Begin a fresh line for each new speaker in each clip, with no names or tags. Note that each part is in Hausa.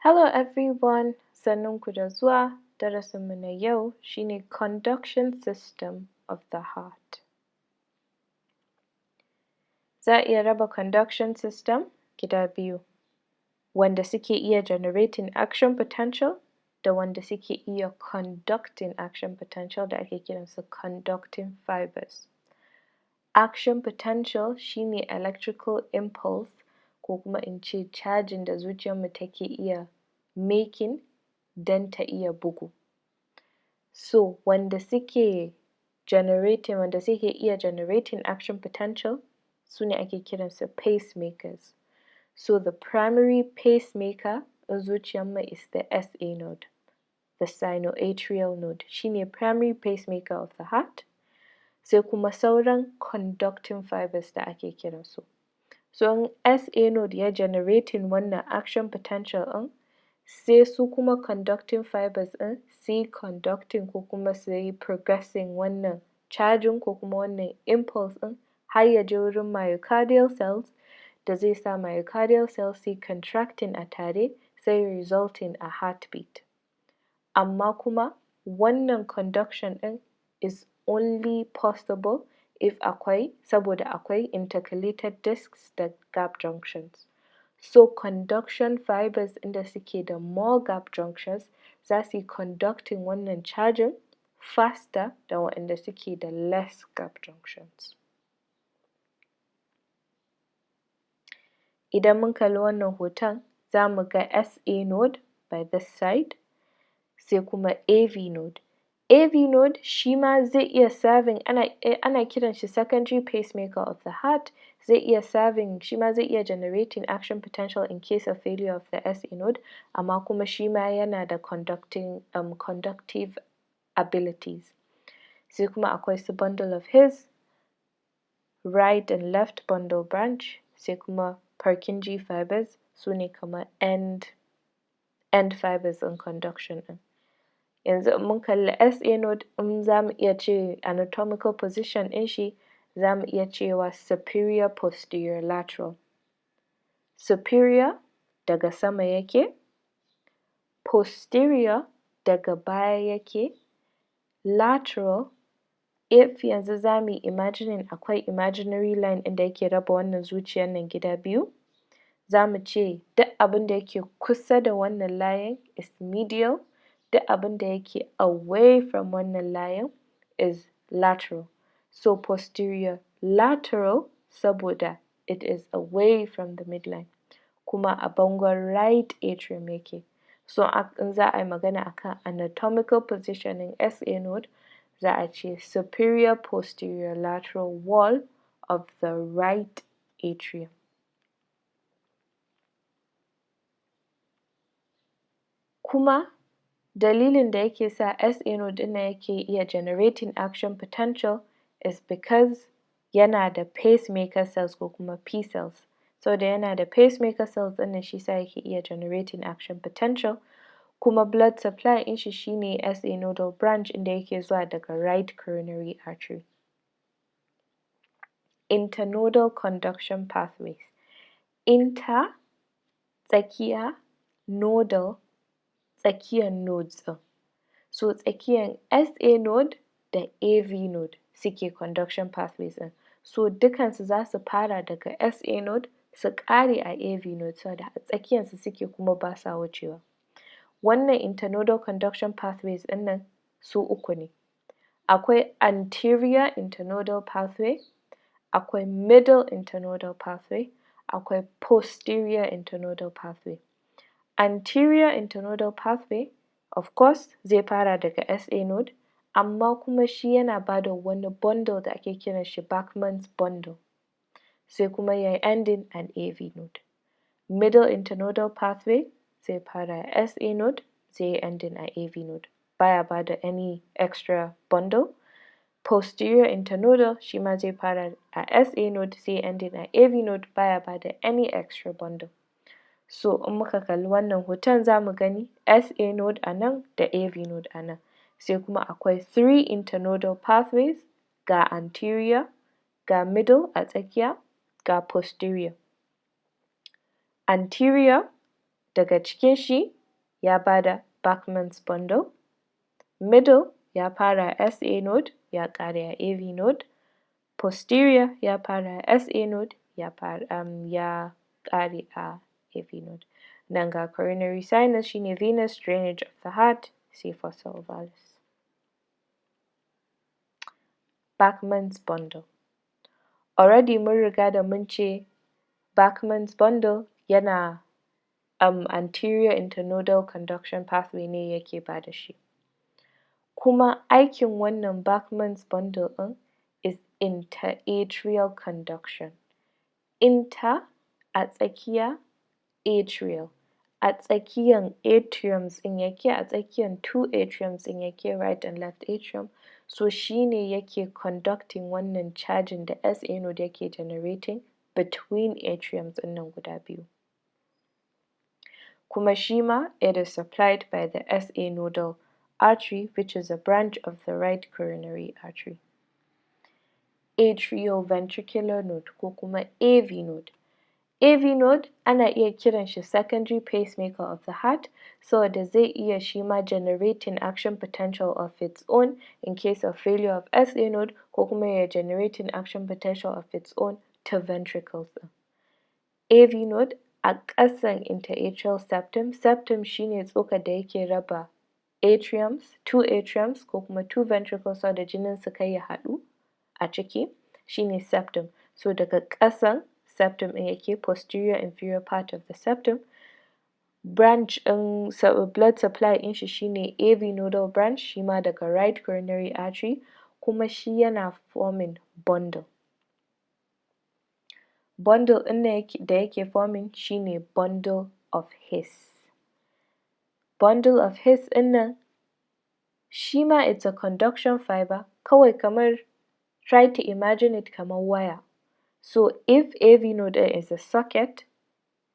Hello everyone, sannunku da zuwa. Darasinmu na yau shine conduction system of the heart. Za a iya raba conduction system gida biyu, wanda suke iya generating action potential da wanda suke iya conducting action potential da ake kiransu conducting fibers. Action potential shine electrical impulse ko kuma in ce cajin da zuciyarmu take iya making don ta iya bugu. So wanda suke iya generating action potential sune ake kiransu pacemakers. So the primary pacemaker in zuciyarmu is the SA node, the sinoatrial node, shine primary pacemaker of the heart. Sai kuma sauran conducting fibers da ake kiransu. So in SA node ya generating wannan action potential ɗin, sai su kuma conducting fibers ɗin su yi conducting ko kuma su yi progressing wannan cajin ko kuma wannan impulse ɗin har ya je wurin myocardial cells da zai sa myocardial cells su yi contracting a tare sai resulting a heartbeat. Amma kuma wannan conduction ɗin is only possible saboda akwai intercalated discs da gap junctions. So conduction fibers inda suke da more gap junctions za su yi conducting wannan cajin faster da waɗanda suke da less gap junctions. Idan mun kalli wannan hoton za mu ga SA node by this side, sai kuma AV node. AV node shi ma zai iya serving, ana kiran shi secondary pacemaker of the heart, zai iya serving, shi ma zai iya generating action potential in case of failure of the SA node, amma kuma shi ma yana da conductive abilities. Sai kuma akwai su bundle of His, right and left bundle branch, sai kuma Purkinje fibers, su ne kamar end fibers in conduction ɗin. Yanzu in mun kalli SA node, in za mu iya ce anatomical position ɗin shi, za mu iya cewa superior posterior lateral. Superior daga sama yake, posterior daga baya yake, lateral if yanzu za mu yi imagining akwai imaginary line ɗin da yake raba wannan zuciyar nan gida biyu, za mu ce duk abin da yake kusa da wannan layin is medial, duk abin da yake away from wannan layin is lateral. So posterior lateral saboda it is away from the midline, kuma a bangon right atrium yake. So in za a yi magana akan anatomical positioning SA node, za a ce superior posterior lateral wall of the right atrium. Kuma dalilin da yake sa SA node ɗin nan yake iya generating action potential is because yana da pacemaker cells ko kuma P cells. Saboda yana da pacemaker cells ɗin nan shi sa yake iya generating action potential, kuma blood supply ɗin shi shine SA nodal branch inda yake zuwa daga right coronary artery. Internodal conduction pathways. Inter tsakiya, nodal tsakiyar nodes ɗin. So tsakiyar SA node da AV node suke conduction pathways ɗin. So dukansu za su fara daga SA node su ƙare a AV node saboda a tsakiyarsu suke kuma ba sa wucewa. Wannan internodal conduction pathways ɗin nan su uku ne. Akwai anterior internodal pathway, akwai middle internodal pathway, akwai posterior internodal pathway. Anterior internodal pathway of course zai fara daga SA node, amma kuma shi yana ba da wani bundle da ake kiran shi BACHMANNs bundle, sai kuma ya yi ending at AV node. Middle internodal pathway zai fara a SA node, zai yi ending a AV node, baya ba da any extra bundle. Posterior internodal shi ma zai fara a SA node, zai yi ending a AV node, baya ba da any extra bundle. So in muka kalli wannan hoton za mu gani SA node a nan da AV node a nan. Sai kuma akwai 3 internodal pathways, ga anterior, ga middle a tsakiya, ga posterior. Anterior daga cikin shi ya bada BACHMANNS bundle. Middle ya fara SA node ya ƙare a AV node. Posterior ya fara SA node ya ƙare a AV node. Nan ga coronary sinus shine venous drainage of the heart, sai fossa ovalis. BACHMANNS bundle. Already mun riga da mun ce BACHMANNS bundle yana anterior internodal conduction pathway ne yake bada shi. Kuma aikin wannan BACHMANNS bundle ɗin is interatrial conduction. Inter a tsakiya, atrial a tsakiyan atriums ɗin yake, a tsakiyan two atriums ɗin yake, right and left atrium. So shine yake conducting wannan charging da SA node yake generating between atriums ɗin nan guda biyu. Kuma shima it is supplied by the SA nodal artery, which is a branch of the right coronary artery. Atrioventricular node ko kuma AV node. AV node ana iya kiran shi secondary pacemaker of the heart saboda zai iya shima generating action potential of its own in case of failure of SA node ko kuma ya generating action potential of its own ta ventricles ɗin. AV node a ƙasan interatrial septum. Septum shine tsokar da yake raba atriums, two atriums ko kuma two ventricles saboda jinin su kar ya haɗu a ciki, shine septum. So daga ƙasan septum ɗin yake, posterior inferior part of the septum. Branch ɗin blood supply ɗin shi shine AV nodal branch, shima daga right coronary artery, kuma shi yana forming bundle. Bundle ɗin da yake forming shine bundle of His. Bundle of His ɗin nan shima it's a conduction fiber, kawai kamar try to imagine it kamar waya. So if AV node is a socket,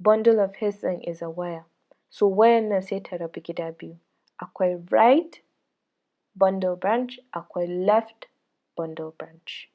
bundle of His ɗin is a wire. So wayan nan sai ta rabu gida biyu. Akwai right bundle branch, akwai left bundle branch.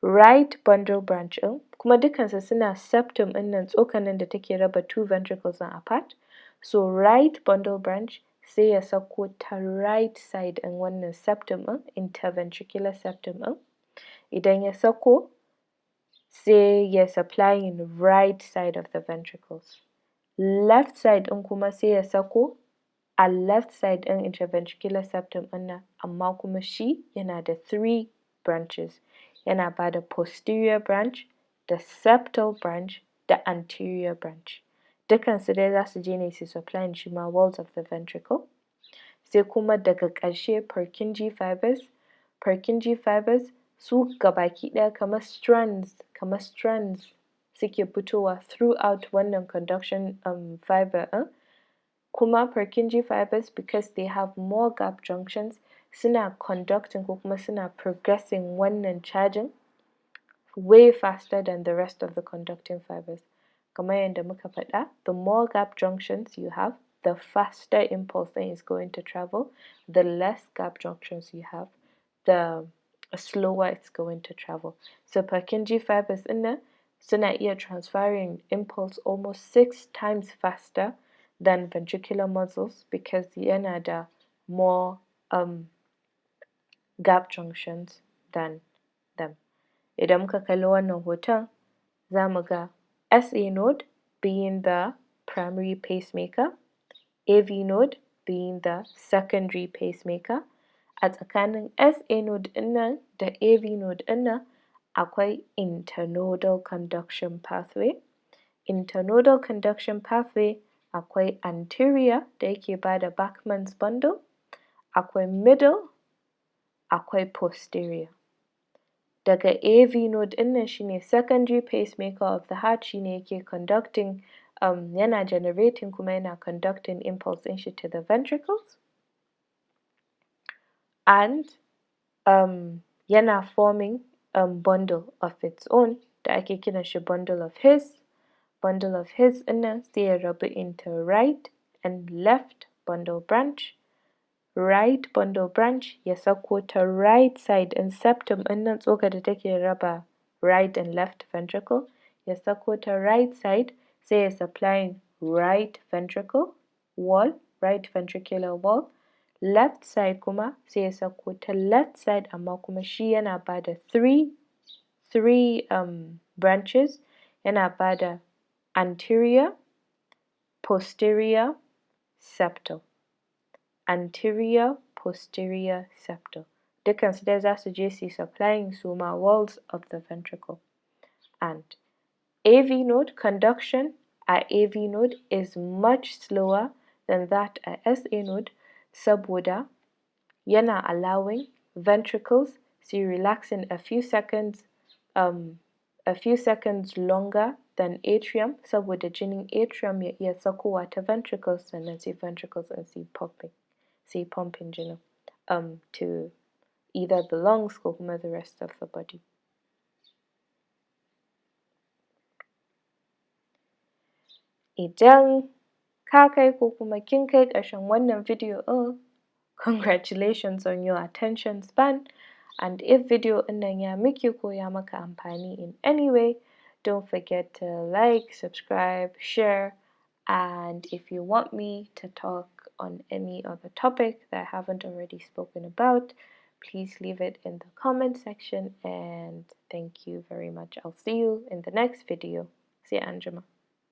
Right bundle branch ɗin, kuma dukansu suna septum ɗin nan, tsokar nan da take raba two ventricles ɗin apart. So right bundle branch sai ya sauko ta right side ɗin wannan septum ɗin, interventricular septum ɗin. Idan ya sauko sai ya supplying right side of the ventricles. Left side ɗin kuma sai ya sauko a left side ɗin interventricular septum ɗin nan, amma kuma shi yana da three branches. Yana bada posterior branch, da septal branch, da anterior branch. Dukansu dai za su je ne su supplying shima walls of the ventricle. Sai kuma daga ƙarshe Purkinje fibers. Purkinje fibers su gabaki ɗaya kamar strands suke fitowa throughout wannan conduction fiber ɗin. Kuma Purkinje fibers, because they have more gap junctions, suna conducting ko kuma suna progressing wannan charging way faster than the rest of the conducting fibers. Kamar yadda muka faɗa, the more gap junctions you have, the faster impulse ɗin is going to travel. The less gap junctions you have, the slower it's going to travel. So Purkinje fibers ɗin nan suna iya transferring impulse almost 6 times faster than ventricular muscles because yana da more gap junctions than them. Idan muka kalli wannan hoton za mu ga SA node being the primary pacemaker, AV node being the secondary pacemaker. A tsakanin SA node ɗin nan da AV node ɗin nan akwai internodal conduction pathway. Internodal conduction pathway akwai anterior da yake bada BACHMANNS bundle, akwai middle, akwai posterior. Daga AV node ɗin nan shine secondary pacemaker of the heart, shine yake conducting yana generating kuma yana conducting impulse ɗin shi to the ventricles. And yana forming bundle of its own da ake kiran shi bundle of His. Bundle of His ɗin nan sai ya rabu into right and left bundle branch. Right bundle branch ya sauko ta right side ɗin septum ɗin nan, tsokar da take raba right and left ventricle, ya sauko ta right side sai ya supplying right ventricle wall, right ventricular wall. Left side kuma sai ya sauko ta left side amma kuma shi yana bada three branches, yana bada anterior, posterior, septal. Anterior, posterior, septal. Dukansu dai za su je su supplying suma walls of the ventricle. And AV node conduction at AV node is much slower than that at SA node saboda yana allowing ventricles to relax in a few seconds longer than atrium saboda jinin atrium ya iya saukowa ta ventricles sannan sai ventricles ɗin su yi pumping jinin to either the lungs ko kuma the rest of the body. Idan ka kai ko kuma kin kai ƙarshen wannan video ɗin, congratulations on your attention span, and if video ɗin nan ya miki ko ya maka amfani in any way, don't forget to like, subscribe, share, and if you want me to talk on any other topic that I haven't already spoken about, please leave it in the comment section, and thank you very much. I'll see you in the next video. See you, Anjuma.